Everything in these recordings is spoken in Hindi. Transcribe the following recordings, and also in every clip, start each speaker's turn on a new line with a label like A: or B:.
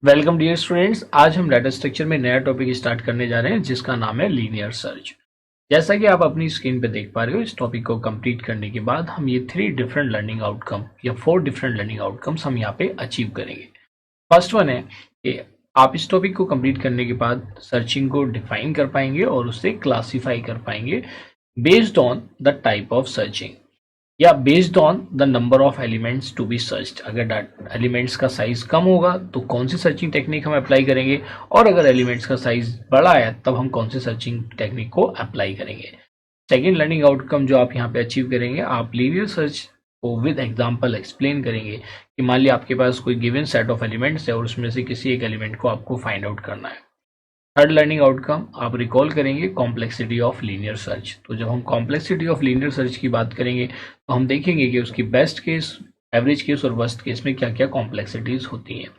A: Welcome dear students. आज हम डाटा स्ट्रक्चर में नया टॉपिक स्टार्ट करने जा रहे हैं जिसका नाम है लीनियर सर्च। जैसा कि आप अपनी स्क्रीन पे देख पा रहे हो, इस टॉपिक को कंप्लीट करने के बाद हम ये 3 डिफरेंट लर्निंग आउटकम या 4 डिफरेंट लर्निंग आउटकम्स हम यहाँ पे अचीव करेंगे। फर्स्ट वन है कि आप इस टॉपिक को कंप्लीट करने के बाद सर्चिंग को डिफाइन कर पाएंगे और उससे क्लासीफाई कर पाएंगे based on the type of searching या based on the number of elements to be searched. अगर एलिमेंट्स का साइज कम होगा तो कौन सी सर्चिंग टेक्निक हम अप्लाई करेंगे, और अगर एलिमेंट्स का साइज बड़ा है तब हम कौन सी सर्चिंग टेक्निक को अप्लाई करेंगे। सेकेंड लर्निंग आउटकम जो आप यहाँ पे अचीव करेंगे, आप लीनियर सर्च को विद एग्जाम्पल एक्सप्लेन करेंगे कि मान लिया आपके पास कोई गिवन सेट ऑफ एलिमेंट्स है और उसमें से किसी एक एलिमेंट को आपको फाइंड आउट करना है। थर्ड लर्निंग आउटकम आप रिकॉल करेंगे कॉम्प्लेक्सिटी ऑफ लीनियर सर्च। तो जब हम कॉम्प्लेक्सिटी ऑफ लीनियर सर्च की बात करेंगे तो हम देखेंगे कि उसकी बेस्ट केस, एवरेज केस और वर्स्ट केस में क्या क्या कॉम्प्लेक्सिटीज होती हैं।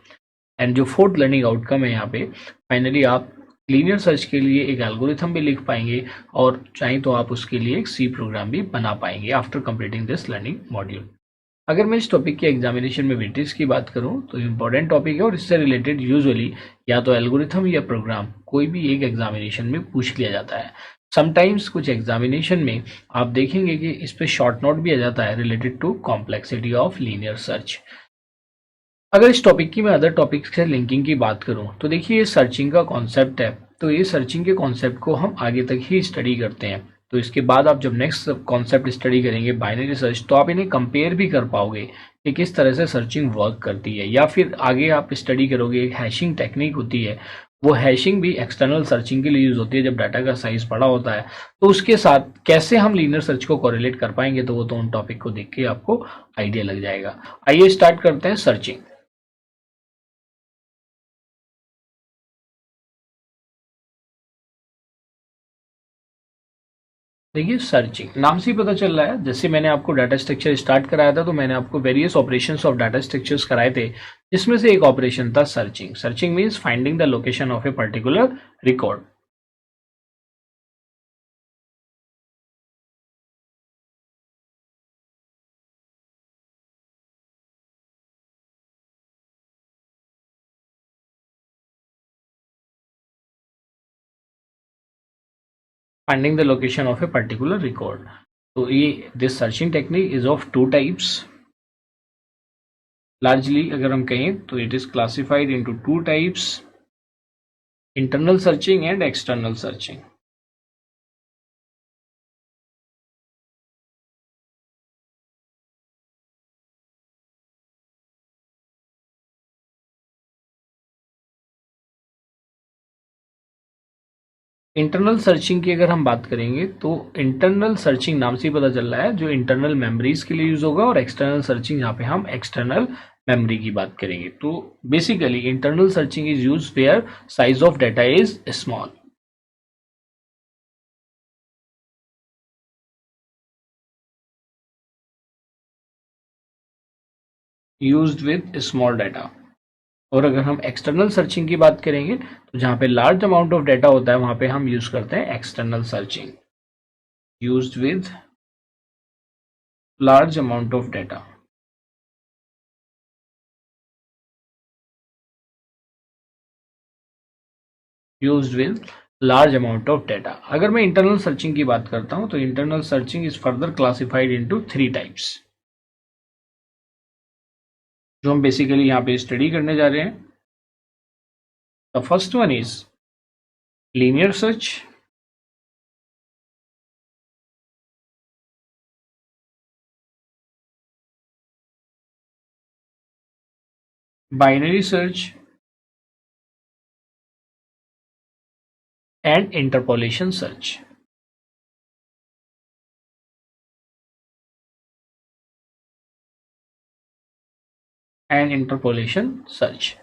A: एंड जो फोर्थ लर्निंग आउटकम है यहाँ पे, फाइनली आप लीनियर सर्च के लिए एक एल्गोरिथम भी लिख पाएंगे और चाहें तो आप उसके लिए एक सी प्रोग्राम भी बना पाएंगे after completing this learning module. अगर मैं इस टॉपिक के एग्जामिनेशन में वेटेज की बात करूं तो इम्पोर्टेंट टॉपिक है और इससे रिलेटेड यूजुअली या तो एल्गोरिथम या प्रोग्राम कोई भी एक एग्जामिनेशन में पूछ लिया जाता है। समटाइम्स कुछ एग्जामिनेशन में आप देखेंगे कि इस पे शॉर्ट नोट भी आ जाता है related to complexity of linear search. अगर इस टॉपिक की मैं अदर टॉपिक से लिंकिंग की बात करूं तो देखिए, ये सर्चिंग का कॉन्सेप्ट है, तो ये सर्चिंग के कॉन्सेप्ट को हम आगे तक ही स्टडी करते हैं। तो इसके बाद आप जब नेक्स्ट कॉन्सेप्ट स्टडी करेंगे बाइनरी सर्च, तो आप इन्हें कंपेयर भी कर पाओगे कि किस तरह से सर्चिंग वर्क करती है। या फिर आगे आप स्टडी करोगे, एक हैशिंग टेक्निक होती है, वो हैशिंग भी एक्सटर्नल सर्चिंग के लिए यूज होती है जब डाटा का साइज बड़ा होता है। तो उसके साथ कैसे हम लीनियर सर्च को कोरिलेट कर पाएंगे, तो वो तो उन टॉपिक को देख के आपको आइडिया लग जाएगा। आइए स्टार्ट करते हैं सर्चिंग। देखिए, सर्चिंग नाम से ही पता चल रहा है, जैसे मैंने आपको डाटा स्ट्रक्चर स्टार्ट कराया था तो मैंने आपको various operations of data structures कराए थे, जिसमें से एक ऑपरेशन था searching. Searching means finding the location of a particular record finding the location of a particular record. तो ये this searching technique is of two types. Largely अगर हम कहें तो it is classified into two types, internal searching and external searching. Internal searching की अगर हम बात करेंगे तो इंटरनल सर्चिंग नाम से ही पता चल रहा है जो इंटरनल मेमोरीज के लिए यूज होगा, और एक्सटर्नल सर्चिंग यहाँ पे हम एक्सटर्नल मेमोरी की बात करेंगे। तो basically internal searching is use where size of data is small. Used with small data. और अगर हम एक्सटर्नल सर्चिंग की बात करेंगे तो जहाँ पे लार्ज अमाउंट ऑफ डाटा होता है वहां पे हम यूज करते हैं external searching, used with large amount of data. Used with large amount of data. अगर मैं इंटरनल सर्चिंग की बात करता हूं तो internal searching is further classified into 3 types, जो हम बेसिकली यहाँ पे स्टडी करने जा रहे हैं। The first one is linear search, binary search and interpolation search. And interpolation search.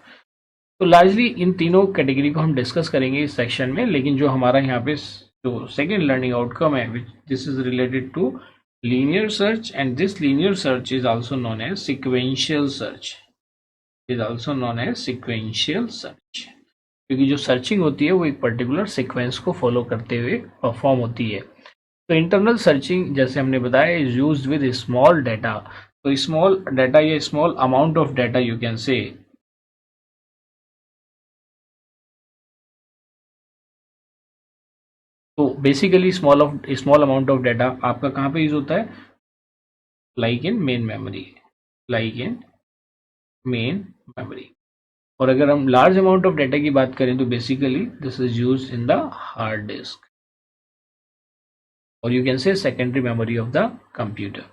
A: तो लार्जली इन तीनों कैटेगरी को हम डिस्कस करेंगे इस सेक्शन में, लेकिन जो हमारा यहाँ पे जो सेकेंड लर्निंग आउटकम है, which this is related to linear search, and this linear search is also known as sequential search, is also known as sequential search. क्योंकि जो सर्चिंग होती है वो एक पर्टिकुलर सीक्वेंस को फॉलो करते हुए परफॉर्म होती है। तो इंटरनल सर्चिंग जैसे हमने बताया is used with small data. तो स्मॉल डाटा या small amount of data you can से basically small amount of data आपका कहाँ पे यूज होता है? Like in main memory, like in main memory. और अगर हम लार्ज अमाउंट ऑफ डाटा की बात करें तो basically this is use in the hard disk, और you can say secondary memory of the computer.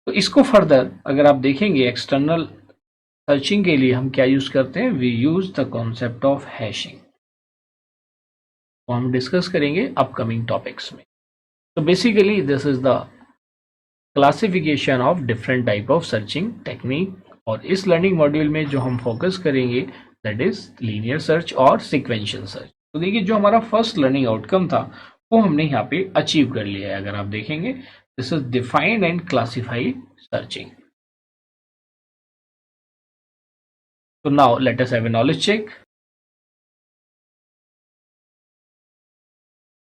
A: तो इसको फर्दर अगर आप देखेंगे एक्सटर्नल सर्चिंग के लिए हम क्या यूज करते हैं? We use the concept of hashing, तो हम डिस्कस करेंगे अपकमिंग टॉपिक्स में। तो basically this is the classification of different type of searching technique, और इस लर्निंग मॉड्यूल में जो हम फोकस करेंगे दैट इज लीनियर सर्च और सिक्वेंशियल सर्च। तो देखिए जो हमारा फर्स्ट लर्निंग आउटकम था वो हमने यहाँ पे अचीव कर लिया है। अगर आप देखेंगे this is define and classify searching. So now let us have a knowledge check.